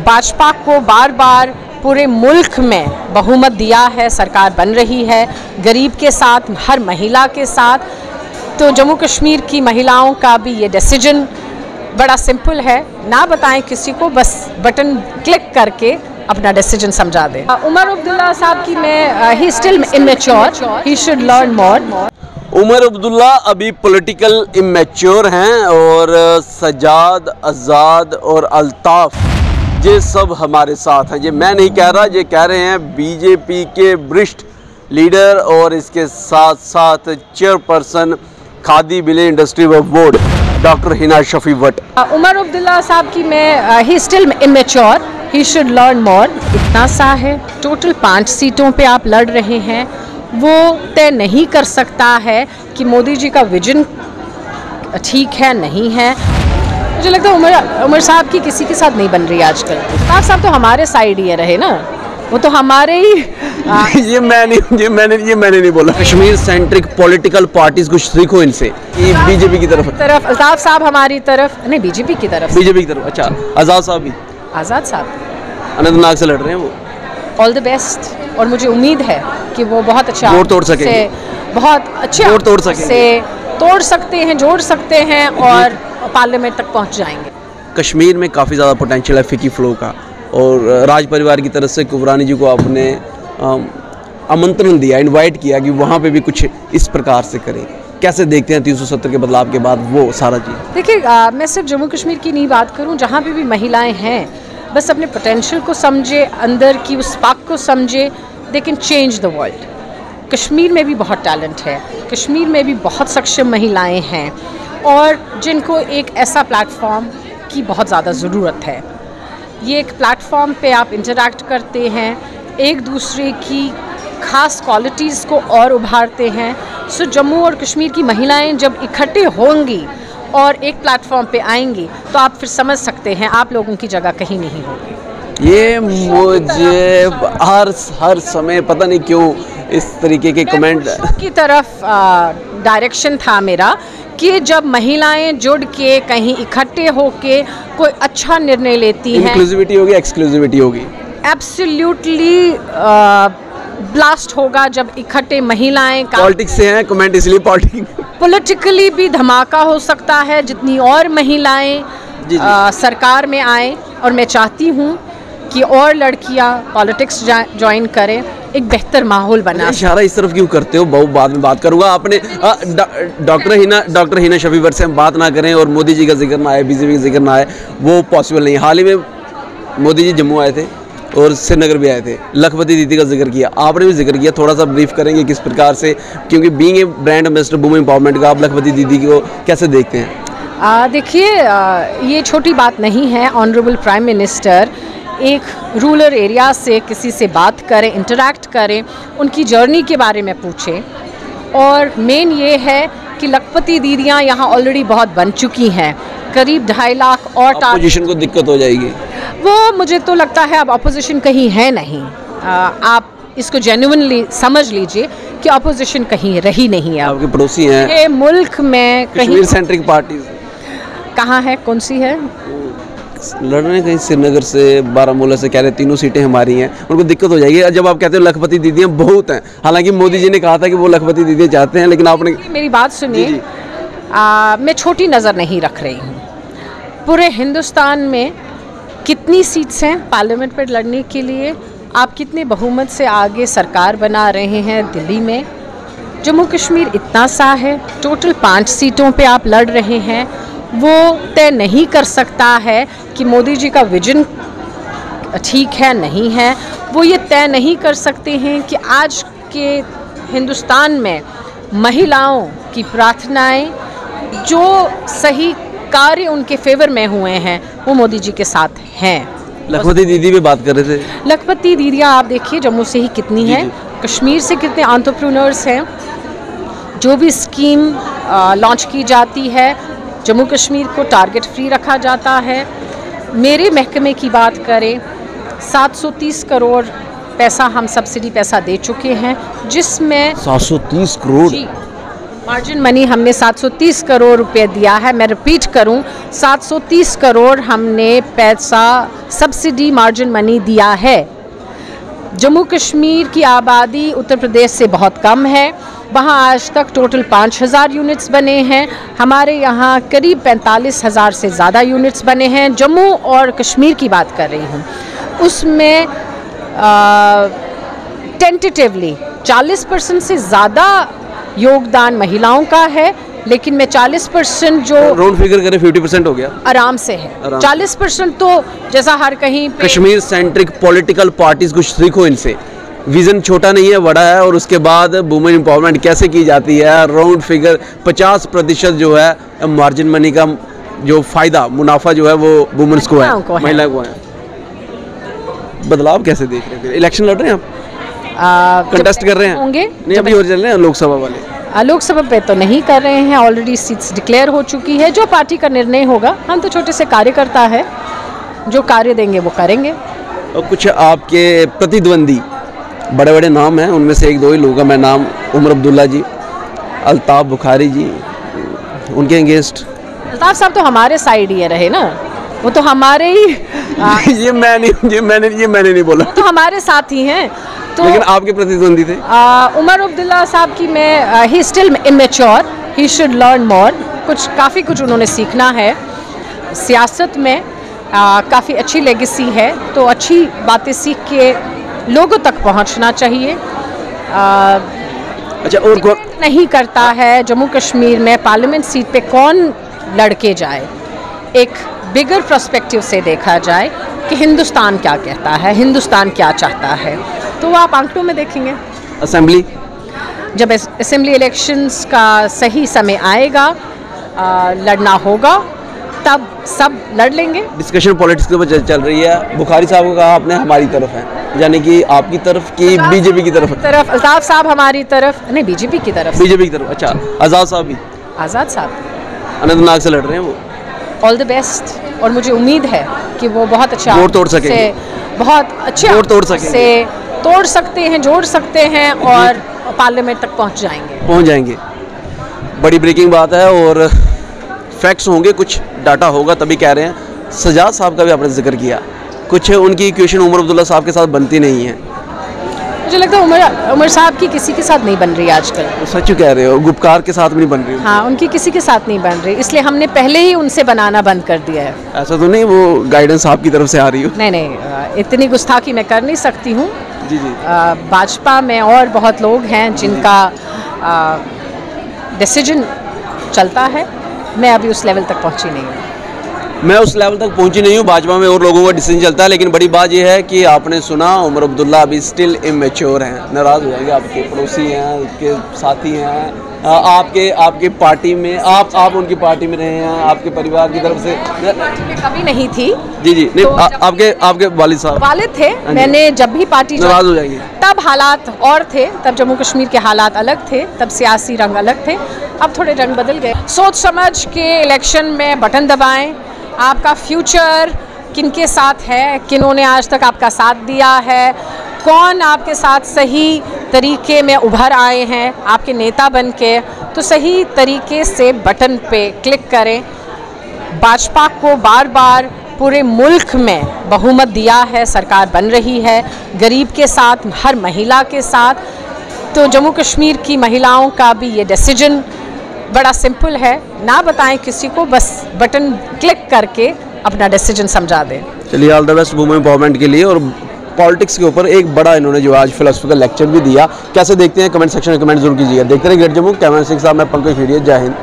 भाजपा को बार बार पूरे मुल्क में बहुमत दिया है, सरकार बन रही है गरीब के साथ, हर महिला के साथ। तो जम्मू कश्मीर की महिलाओं का भी ये डिसीजन बड़ा सिंपल है, ना बताएं किसी को, बस बटन क्लिक करके अपना डिसीजन समझा दें। उमर अब्दुल्ला साहब की मैं he still immature, he should learn more. Omar Abdullah अभी पॉलिटिकल इमेच्योर हैं और सजाद, आज़ाद और अल्ताफ़ ये सब हमारे साथ हैं। ये मैं नहीं कह रहा, ये कह रहे हैं बीजेपी के वरिष्ठ लीडर और इसके साथ साथ चेयरपर्सन खादी बिले industry board doctor Hina Shafi Bhat. Omar Abdullah साहब की मैं he still immature, he should learn more. इतना सा है, टोटल 5 सीटों पे आप लड़ रहे हैं, वो तय नहीं कर सकता है कि मोदी जी का विजन ठीक है नहीं है। मुझे लगता है उमर साहब की किसी के साथ नहीं बन रही आजकल। साहब तो हमारे साइड ही रहे ना, वो तो हमारे ही ये मैंने नहीं बोला। कश्मीर सेंट्रिक पॉलिटिकल पार्टीज कुछ सीखो इनसे कि बीजेपी की तरफ अल्ताफ साहब हमारी तरफ नहीं, बीजेपी की तरफ। अच्छा, आज़ाद साहब भी, आज़ाद साहब अनंतनाग से लड़ रहे हैं वो। ऑल द बेस्ट, और मुझे उम्मीद है कि वो बहुत अच्छा तोड़ सकेंगे, बहुत अच्छे तोड़ सकते हैं, जोड़ सकते हैं और पार्लियामेंट तक पहुंच जाएंगे। कश्मीर में काफ़ी ज़्यादा पोटेंशियल है फिकी फ्लो का, और राज परिवार की तरफ से कुबरानी जी को आपने आमंत्रण दिया, इनवाइट किया कि वहाँ पे भी कुछ इस प्रकार से करें। कैसे देखते हैं 370 के बदलाव के बाद वो सारा चीज़? देखिए, मैं सिर्फ जम्मू कश्मीर की नहीं बात करूँ, जहाँ पे भी महिलाएं हैं बस अपने पोटेंशियल को समझे, अंदर की उस स्पार्क को समझे, they can change the world. Kashmir में भी बहुत टैलेंट है, कश्मीर में भी बहुत सक्षम महिलाएं हैं और जिनको एक ऐसा प्लेटफॉर्म की बहुत ज़्यादा ज़रूरत है। ये एक प्लेटफॉर्म पे आप इंटरैक्ट करते हैं, एक दूसरे की ख़ास क्वालिटीज़ को और उभारते हैं। सो जम्मू और कश्मीर की महिलाएं जब इकट्ठे होंगी और एक प्लेटफॉर्म पे आएंगी तो आप फिर समझ सकते हैं आप लोगों की जगह कहीं नहीं होगी। ये मुझे हर समय पता नहीं क्यों इस तरीके के कमेंट की तरफ डायरेक्शन था मेरा कि जब महिलाएं जुड़ के कहीं इकट्ठे होके कोई अच्छा निर्णय लेती हैं, इंक्लूसिविटी होगी, एक्सक्लूसिविटी होगी, एब्सोल्युटली ब्लास्ट होगा जब इकट्ठे महिलाएं का। पॉलिटिक्स से हैं कमेंट, इसलिए पॉलिटिकली भी धमाका हो सकता है। जितनी और महिलाएं सरकार में आए, और मैं चाहती हूँ कि और लड़कियां पॉलिटिक्स ज्वाइन करें, एक बेहतर माहौल बना। इशारा इस तरफ क्यों करते हो? बहुत बाद में बात करूंगा। आपने डॉक्टर हिना शफी भट्ट से हम बात ना करें और मोदी जी का जिक्र ना आए, बीजेपी का जिक्र ना आए, वो पॉसिबल नहीं। हाल ही में मोदी जी जम्मू आए थे और श्रीनगर भी आए थे, लखपति दीदी का जिक्र किया, आपने भी जिक्र किया। थोड़ा सा ब्रीफ करेंगे किस प्रकार से, क्योंकि being a brand ambassador women empowerment का, आप लखपति दीदी को कैसे देखते हैं? देखिए, ये छोटी बात नहीं है। ऑनरेबल प्राइम मिनिस्टर एक रूरल एरिया से किसी से बात करें, इंटरैक्ट करें, उनकी जर्नी के बारे में पूछें। और मेन ये है कि लखपति दीदियाँ यहाँ ऑलरेडी बहुत बन चुकी हैं, करीब 2.5 लाख और अपोजिशन को दिक्कत हो जाएगी। वो मुझे तो लगता है अब अपोजिशन कहीं है नहीं। आप इसको जेन्युइनली समझ लीजिए कि अपोजिशन कहीं रही नहीं है। आपके पड़ोसी हैं मुल्क में, कश्मीर सेंट्रिक पार्टी कहाँ है, कौन सी है? लड़ रहे हैं कहीं श्रीनगर से, बारामूला से, कह रहे 3 सीटें हमारी हैं, उनको दिक्कत हो जाएगी। जब आप कहते हो लखपति दीदियाँ बहुत हैं, हालांकि मोदी जी ने कहा था कि वो लखपति दीदियाँ चाहते हैं, लेकिन आपने मेरी बात सुनिए। मैं छोटी नज़र नहीं रख रही हूँ। पूरे हिंदुस्तान में कितनी सीट्स हैं पार्लियामेंट पर लड़ने के लिए? आप कितने बहुमत से आगे सरकार बना रहे हैं दिल्ली में? जम्मू कश्मीर इतना सा है, टोटल 5 सीटों पे आप लड़ रहे हैं, वो तय नहीं कर सकता है कि मोदी जी का विजन ठीक है नहीं है। वो ये तय नहीं कर सकते हैं कि आज के हिंदुस्तान में महिलाओं की प्रार्थनाएं, जो सही कार्य उनके फेवर में हुए हैं, वो मोदी जी के साथ हैं। लखपति दीदी पे बात कर रहे थे। लखपति दीदियाँ आप देखिए जम्मू से ही कितनी हैं, कश्मीर से कितने एंटरप्रेन्योर्स हैं। जो भी स्कीम लॉन्च की जाती है, जम्मू कश्मीर को टारगेट फ्री रखा जाता है। मेरे महकमे की बात करें, 730 करोड़ पैसा हम सब्सिडी पैसा दे चुके हैं, जिसमें 730 करोड़ मार्जिन मनी हमने 730 करोड़ रुपए दिया है। मैं रिपीट करूं, 730 करोड़ हमने पैसा सब्सिडी मार्जिन मनी दिया है। जम्मू कश्मीर की आबादी उत्तर प्रदेश से बहुत कम है, वहाँ आज तक टोटल 5000 यूनिट्स बने हैं, हमारे यहाँ करीब 45,000 से ज़्यादा यूनिट्स बने हैं। जम्मू और कश्मीर की बात कर रही हूँ, उसमें टेंटेटिवली 40% से ज़्यादा योगदान महिलाओं का है, लेकिन मैं 40% जो राउंड फिगर करें 50% हो गया, आराम से है। 40% तो जैसा हर कहीं पे कश्मीर सेंट्रिक पॉलिटिकल पार्टीज कुछ सीखो इनसे, विजन छोटा नहीं है बड़ा है, और उसके बाद वुमेन एम्पावरमेंट कैसे की जाती है। राउंड फिगर 50% जो है मार्जिन मनी का जो फायदा मुनाफा जो है वो वुमेन्स को है, महिला को है। बदलाव कैसे देख रहे हैं? इलेक्शन लड़ रहे हैं आप, कंटेस्ट कर रहे हैं होंगे नहीं अभी और चल रहे हैं लोकसभा वाले? लोकसभा पे तो नहीं कर रहे हैं, ऑलरेडी सीट्स डिक्लेयर हो चुकी है। जो पार्टी का निर्णय होगा, हम तो छोटे से कार्यकर्ता है, जो कार्य देंगे वो करेंगे। और कुछ आपके प्रतिद्वंदी बड़े बड़े नाम हैं, उनमें से एक दो ही लोगों का मैं नाम, उमर अब्दुल्ला जी, अल्ताफ बुखारी जी, उनके अगेंस्ट। अल्ताफ साहब तो हमारे साइड ही रहे ना, वो तो हमारे ही ये मैंने नहीं बोला, तो हमारे साथ ही हैं। तो लेकिन आपके प्रतिद्वंदी थे उमर अब्दुल्ला साहब की मैं he still immature, he should learn मोर, काफ़ी कुछ उन्होंने सीखना है सियासत में। काफ़ी अच्छी लेगेसी है, तो अच्छी बातें सीख के लोगों तक पहुंचना चाहिए। अच्छा, और कौन नहीं करता है जम्मू कश्मीर में पार्लियामेंट सीट पे कौन लड़के जाए, एक बिगर पर्सपेक्टिव से देखा जाए कि हिंदुस्तान क्या कहता है, हिंदुस्तान क्या चाहता है, तो वो आप आंकड़ों में देखेंगे। असेंबली, जब असेंबली इलेक्शंस का सही समय आएगा, लड़ना होगा, तब सब लड़ लेंगे। डिस्कशन पॉलिटिक्स के ऊपर चल रही है। बुखारी साहब को कहा आपने हमारी तरफ है, यानी कि आपकी तरफ की बीजेपी की तरफ? अल्ताफ साहब हमारी तरफ नहीं, बीजेपी की तरफ। बीजेपी की तरफ, अच्छा। आज़ाद साहब भी? आज़ाद साहब अनंतनाग से लड़ रहे हैं वो। ऑल द बेस्ट, और मुझे उम्मीद है कि वो बहुत अच्छा तोड़ सकेंगे, बहुत अच्छे तोड़ सकते हैं, जोड़ सकते हैं और पार्लियामेंट तक पहुंच जाएंगे। बड़ी ब्रेकिंग बात है, और फैक्ट्स होंगे, कुछ डाटा होगा, तभी कह रहे हैं। सजाद साहब का भी आपने जिक्र किया, कुछ उनकी इक्वेशन उमर अब्दुल्ला साहब के साथ बनती नहीं है। मुझे लगता है उमर साहब की किसी के साथ नहीं बन रही आजकल। सच कह रहे हो, गुपकार के साथ भी नहीं बन रही? हाँ, उनकी किसी के साथ नहीं बन रही, इसलिए हमने पहले ही उनसे बनाना बंद कर दिया है। ऐसा तो नहीं वो गाइडेंस आपकी तरफ से आ रही हो? नहीं, इतनी गुस्ताखी मैं कर नहीं सकती हूँ। जी। भाजपा में और बहुत लोग हैं जिनका डिसीजन चलता है, मैं अभी उस लेवल तक पहुँची नहीं हूँ। मैं उस लेवल तक पहुंची नहीं हूँ, भाजपा में और लोगों का डिसीजन चलता है। लेकिन बड़ी बात यह है कि आपने सुना उमर अब्दुल्ला अभी स्टिल इमेच्योर हैं, नाराज़ हो जाएंगे, आपके पड़ोसी हैं, आपके साथी हैं, आपके पार्टी में, आप उनकी पार्टी में रहे हैं, आपके परिवार की तरफ से। कभी नहीं थी। जी नहीं, तो आपके वालिद थे। मैंने जब भी पार्टी नाराज़ हो जाएंगे, तब हालात और थे, तब जम्मू कश्मीर के हालात अलग थे, तब सियासी रंग अलग थे, अब थोड़े रंग बदल गए। सोच समझ के इलेक्शन में बटन दबाएं। आपका फ्यूचर किनके साथ है, किन्होंने आज तक आपका साथ दिया है, कौन आपके साथ सही तरीके में उभर आए हैं आपके नेता बन के, तो सही तरीके से बटन पे क्लिक करें। भाजपा को बार बार पूरे मुल्क में बहुमत दिया है, सरकार बन रही है गरीब के साथ, हर महिला के साथ। तो जम्मू कश्मीर की महिलाओं का भी ये डिसीजन बड़ा सिंपल है, ना बताएं किसी को, बस बटन क्लिक करके अपना डिसीजन समझा दें। चलिए, all the best women empowerment के लिए। और पॉलिटिक्स के ऊपर एक बड़ा इन्होंने जो आज फिलोसफिकल लेक्चर भी दिया, कैसे देखते हैं कमेंट सेक्शन में कमेंट जरूर कीजिएगा। देखते रहिए ग्रेट जम्मू। कैमरा सिंह साहब, मैं पंकज खीड़िया, जय हिंद।